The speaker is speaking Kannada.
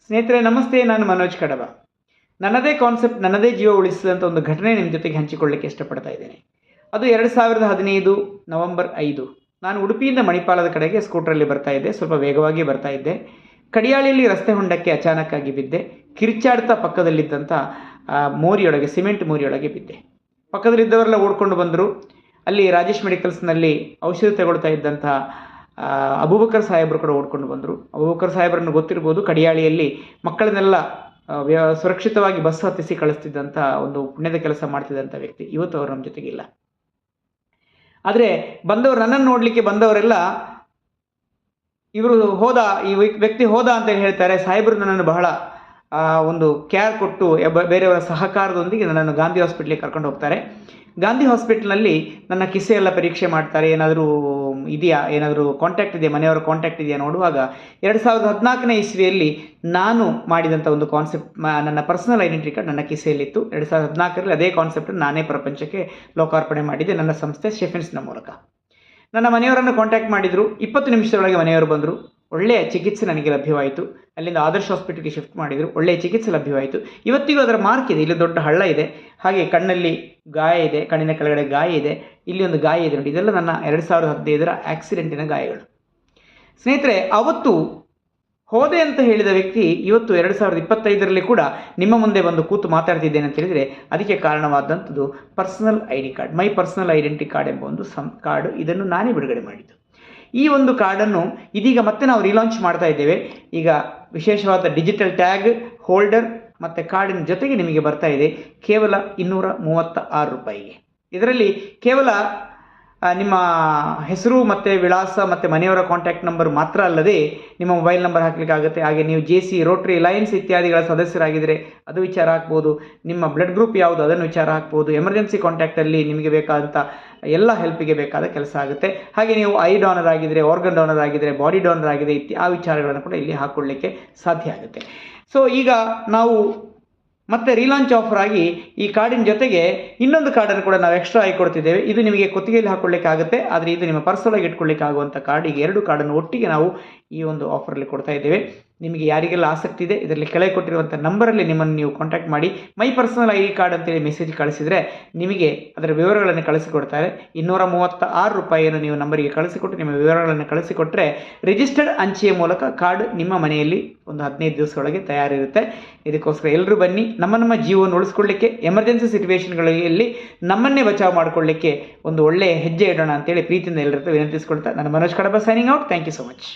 ಸ್ನೇಹಿತರೆ ನಮಸ್ತೆ, ನಾನು ಮನೋಜ್ ಕಡಬ. ನನ್ನದೇ ಕಾನ್ಸೆಪ್ಟ್, ನನ್ನದೇ ಜೀವ ಉಳಿಸಿದಂಥ ಒಂದು ಘಟನೆ ನಿಮ್ಮ ಜೊತೆಗೆ ಹಂಚಿಕೊಳ್ಳಿಕ್ಕೆ ಇಷ್ಟಪಡ್ತಾ ಇದ್ದೇನೆ. ಅದು 2015 ನವೆಂಬರ್ 5. ನಾನು ಉಡುಪಿಯಿಂದ ಮಣಿಪಾಲದ ಕಡೆಗೆ ಸ್ಕೂಟ್ರಲ್ಲಿ ಬರ್ತಾ ಇದ್ದೆ. ಸ್ವಲ್ಪ ವೇಗವಾಗಿ ಬರ್ತಾ ಇದ್ದೆ. ಕಡಿಯಾಳಿಯಲ್ಲಿ ರಸ್ತೆ ಹೊಂಡಕ್ಕೆ ಅಚಾನಕ್ಕಾಗಿ ಬಿದ್ದೆ. ಕಿರ್ಚಾಡ್ತಾ ಪಕ್ಕದಲ್ಲಿದ್ದಂಥ ಮೋರಿಯೊಳಗೆ, ಸಿಮೆಂಟ್ ಮೋರಿಯೊಳಗೆ ಬಿದ್ದೆ. ಪಕ್ಕದಲ್ಲಿದ್ದವರೆಲ್ಲ ಓಡ್ಕೊಂಡು ಬಂದರು. ಅಲ್ಲಿ ರಾಜೇಶ್ ಮೆಡಿಕಲ್ಸ್ನಲ್ಲಿ ಔಷಧಿ ತಗೊಳ್ತಾ ಇದ್ದಂಥ ಅಬೂಬಕರ್ ಸಾಹೇಬರು ಕೂಡ ಓಡ್ಕೊಂಡು ಬಂದರು. ಅಬೂಬಕರ್ ಸಾಹೇಬರನ್ನು ಗೊತ್ತಿರ್ಬೋದು, ಕಡಿಯಾಳಿಯಲ್ಲಿ ಮಕ್ಕಳನ್ನೆಲ್ಲ ಸುರಕ್ಷಿತವಾಗಿ ಬಸ್ ಹತ್ತಿಸಿ ಕಳಿಸ್ತಿದ್ದಂಥ ಒಂದು ಪುಣ್ಯದ ಕೆಲಸ ಮಾಡ್ತಿದ್ದಂಥ ವ್ಯಕ್ತಿ. ಇವತ್ತು ಅವರು ನಮ್ಮ ಜೊತೆಗಿಲ್ಲ. ಆದರೆ ಬಂದವರು, ನನ್ನನ್ನು ನೋಡಲಿಕ್ಕೆ ಬಂದವರೆಲ್ಲ ಇವರು ಹೋದ, ಈ ವ್ಯಕ್ತಿ ಹೋದ ಅಂತ ಹೇಳ್ತಾರೆ. ಸಾಹೇಬರು ನನ್ನನ್ನು ಬಹಳ ಒಂದು ಕೇರ್ ಕೊಟ್ಟು ಬೇರೆಯವರ ಸಹಕಾರದೊಂದಿಗೆ ನನ್ನನ್ನು ಗಾಂಧಿ ಹಾಸ್ಪಿಟ್ಲಿಗೆ ಕರ್ಕೊಂಡು ಹೋಗ್ತಾರೆ. ಗಾಂಧಿ ಹಾಸ್ಪಿಟ್ಲ್ನಲ್ಲಿ ನನ್ನ ಕಿಸೆ ಎಲ್ಲ ಪರೀಕ್ಷೆ ಮಾಡ್ತಾರೆ. ಏನಾದರೂ ಇದೆಯಾ, ಏನಾದರೂ ಕಾಂಟ್ಯಾಕ್ಟ್ ಇದೆಯಾ, ಮನೆಯವರ ಕಾಂಟ್ಯಾಕ್ಟ್ ಇದೆಯಾ ನೋಡುವಾಗ 2014ನೇ ಇಸ್ವಿಯಲ್ಲಿ ನಾನು ಮಾಡಿದಂಥ ಒಂದು ಕಾನ್ಸೆಪ್ಟ್, ನನ್ನ ಪರ್ಸನಲ್ ಐಡೆಂಟಿಟಿ ಕಾರ್ಡ್ ನನ್ನ ಕಿಸೆಯಲ್ಲಿತ್ತು. 2014ರಲ್ಲಿ ಅದೇ ಕಾನ್ಸೆಪ್ಟ್ ನಾನೇ ಪ್ರಪಂಚಕ್ಕೆ ಲೋಕಾರ್ಪಣೆ ಮಾಡಿದ್ದೆ, ನನ್ನ ಸಂಸ್ಥೆ ಶೆಫಿನ್ಸ್ನ ಮೂಲಕ. ನನ್ನ ಮನೆಯವರನ್ನು ಕಾಂಟ್ಯಾಕ್ಟ್ ಮಾಡಿದರು. 20 ನಿಮಿಷದೊಳಗೆ ಮನೆಯವರು ಬಂದರು. ಒಳ್ಳೆಯ ಚಿಕಿತ್ಸೆ ನನಗೆ ಲಭ್ಯವಾಯಿತು. ಅಲ್ಲಿಂದ ಆದರ್ಶ ಹಾಸ್ಪಿಟಲ್ಗೆ ಶಿಫ್ಟ್ ಮಾಡಿದರು. ಒಳ್ಳೆಯ ಚಿಕಿತ್ಸೆ ಲಭ್ಯವಾಯಿತು. ಇವತ್ತಿಗೂ ಅದರ ಮಾರ್ಕ್ ಇದೆ. ಇಲ್ಲಿ ದೊಡ್ಡ ಹಳ್ಳ ಇದೆ, ಹಾಗೆ ಕಣ್ಣಲ್ಲಿ ಗಾಯ ಇದೆ, ಕಣ್ಣಿನ ಕೆಳಗಡೆ ಗಾಯ ಇದೆ, ಇಲ್ಲಿ ಒಂದು ಗಾಯ ಇದೆ ನೋಡಿ. ಇದೆಲ್ಲ ನನ್ನ 2015ರ ಆಕ್ಸಿಡೆಂಟಿನ ಗಾಯಗಳು. ಸ್ನೇಹಿತರೆ, ಅವತ್ತು ಹೋದೆ ಅಂತ ಹೇಳಿದ ವ್ಯಕ್ತಿ ಇವತ್ತು 2025ರಲ್ಲಿ ಕೂಡ ನಿಮ್ಮ ಮುಂದೆ ಬಂದು ಕೂತು ಮಾತಾಡ್ತಿದ್ದೇನೆ ಅಂತ ಹೇಳಿದರೆ ಅದಕ್ಕೆ ಕಾರಣವಾದಂಥದ್ದು personal ID card, my personal identity card ಎಂಬ ಒಂದು ಕಾರ್ಡು. ಇದನ್ನು ನಾನೇ ಬಿಡುಗಡೆ ಮಾಡಿದ್ದು. ಈ ಒಂದು ಕಾರ್ಡನ್ನು ಇದೀಗ ಮತ್ತೆ ನಾವು ರೀಲಾಂಚ್ ಮಾಡ್ತಾ ಇದ್ದೇವೆ. ಈಗ ವಿಶೇಷವಾದ ಡಿಜಿಟಲ್ ಟ್ಯಾಗ್, ಹೋಲ್ಡರ್ ಮತ್ತು ಕಾರ್ಡಿನ ಜೊತೆಗೆ ನಿಮಗೆ ಬರ್ತಾ ಇದೆ ಕೇವಲ 236 ರೂಪಾಯಿಗೆ. ಇದರಲ್ಲಿ ಕೇವಲ ನಿಮ್ಮ ಹೆಸರು ಮತ್ತು ವಿಳಾಸ ಮತ್ತು ಮನೆಯವರ ಕಾಂಟ್ಯಾಕ್ಟ್ ನಂಬರ್ ಮಾತ್ರ ಅಲ್ಲದೆ ನಿಮ್ಮ ಮೊಬೈಲ್ ನಂಬರ್ ಹಾಕಲಿಕ್ಕಾಗುತ್ತೆ. ಹಾಗೆ ನೀವು JC, ರೋಟ್ರಿ, ಲಯನ್ಸ್ ಇತ್ಯಾದಿಗಳ ಸದಸ್ಯರಾಗಿದ್ದರೆ ಅದು ವಿಚಾರ ಹಾಕ್ಬೋದು. ನಿಮ್ಮ ಬ್ಲಡ್ ಗ್ರೂಪ್ ಯಾವುದು ಅದನ್ನು ವಿಚಾರ ಹಾಕ್ಬೋದು. ಎಮರ್ಜೆನ್ಸಿ ಕಾಂಟ್ಯಾಕ್ಟಲ್ಲಿ ನಿಮಗೆ ಬೇಕಾದಂಥ ಎಲ್ಲ ಹೆಲ್ಪಿಗೆ ಬೇಕಾದ ಕೆಲಸ ಆಗುತ್ತೆ. ಹಾಗೆ ನೀವು ಐ ಡೋನರ್ ಆಗಿದ್ದರೆ, ಆರ್ಗನ್ ಡೋನರ್ ಆಗಿದ್ದರೆ, ಬಾಡಿ ಡೋನರ್ ಆಗಿದೆ, ಆ ವಿಚಾರಗಳನ್ನು ಕೂಡ ಇಲ್ಲಿ ಹಾಕ್ಕೊಳ್ಳಿಕ್ಕೆ ಸಾಧ್ಯ ಆಗುತ್ತೆ. ಸೊ ಈಗ ನಾವು ಮತ್ತೆ ರೀಲಾಂಚ್ ಆಫರ್ ಆಗಿ ಈ ಕಾರ್ಡಿನ ಜೊತೆಗೆ ಇನ್ನೊಂದು ಕಾರ್ಡನ್ನು ಕೂಡ ನಾವು ಎಕ್ಸ್ಟ್ರಾ ಆಗಿ ಕೊಡ್ತಿದ್ದೇವೆ. ಇದು ನಿಮಗೆ ಕುತ್ತಿಗೆಯಲ್ಲಿ ಹಾಕ್ಕೊಳ್ಳಿಕ್ಕೆ ಆಗುತ್ತೆ, ಆದರೆ ಇದು ನಿಮ್ಮ ಪರ್ಸನಲಾಗಿ ಇಟ್ಕೊಳ್ಳಿಕ್ಕೆ ಆಗುವಂಥ ಕಾರ್ಡ್. ಈಗ 2 ಕಾರ್ಡನ್ನು ಒಟ್ಟಿಗೆ ನಾವು ಈ ಒಂದು ಆಫರಲ್ಲಿ ಕೊಡ್ತಾ ಇದ್ದೇವೆ. ನಿಮಗೆ ಯಾರಿಗೆಲ್ಲ ಆಸಕ್ತಿ ಇದೆ, ಇದರಲ್ಲಿ ಕೆಳಗೆ ಕೊಟ್ಟಿರುವಂಥ ನಂಬರಲ್ಲಿ ನಿಮ್ಮನ್ನು ನೀವು ಕಾಂಟ್ಯಾಕ್ಟ್ ಮಾಡಿ ಮೈ ಪರ್ಸನಲ್ ID ಕಾರ್ಡ್ ಅಂತೇಳಿ ಮೆಸೇಜ್ ಕಳಿಸಿದರೆ ನಿಮಗೆ ಅದರ ವಿವರಗಳನ್ನು ಕಳಿಸಿಕೊಡ್ತಾರೆ. 236 ರೂಪಾಯಿಯನ್ನು ನೀವು ನಂಬರಿಗೆ ಕಳಿಸಿಕೊಟ್ಟು ನಿಮ್ಮ ವಿವರಗಳನ್ನು ಕಳಿಸಿಕೊಟ್ಟರೆ ರಿಜಿಸ್ಟರ್ಡ್ ಅಂಚೆಯ ಮೂಲಕ ಕಾರ್ಡ್ ನಿಮ್ಮ ಮನೆಯಲ್ಲಿ ಒಂದು 15 ದಿವಸದೊಳಗೆ ತಯಾರಿರುತ್ತೆ. ಇದಕ್ಕೋಸ್ಕರ ಎಲ್ಲರೂ ಬನ್ನಿ. ನಮ್ಮ ಜೀವವನ್ನು ಉಳಿಸ್ಕೊಳ್ಳಿಕ್ಕೆ, ಎಮರ್ಜೆನ್ಸಿ ಸಿಚುವೇಷನ್ಗಳಲ್ಲಿ ನಮ್ಮನ್ನೇ ಬಚಾವ್ ಮಾಡಿಕೊಳ್ಳಿಕ್ಕೆ ಒಂದು ಒಳ್ಳೆಯ ಹೆಜ್ಜೆ ಇಡೋಣ ಅಂತೇಳಿ ಪ್ರೀತಿಯಿಂದ ಎಲ್ಲರ ವಿನಂತಿಸ್ಕೊಳ್ತಾ ನಾನು Manoj Kadaba signing out. Thank you so much.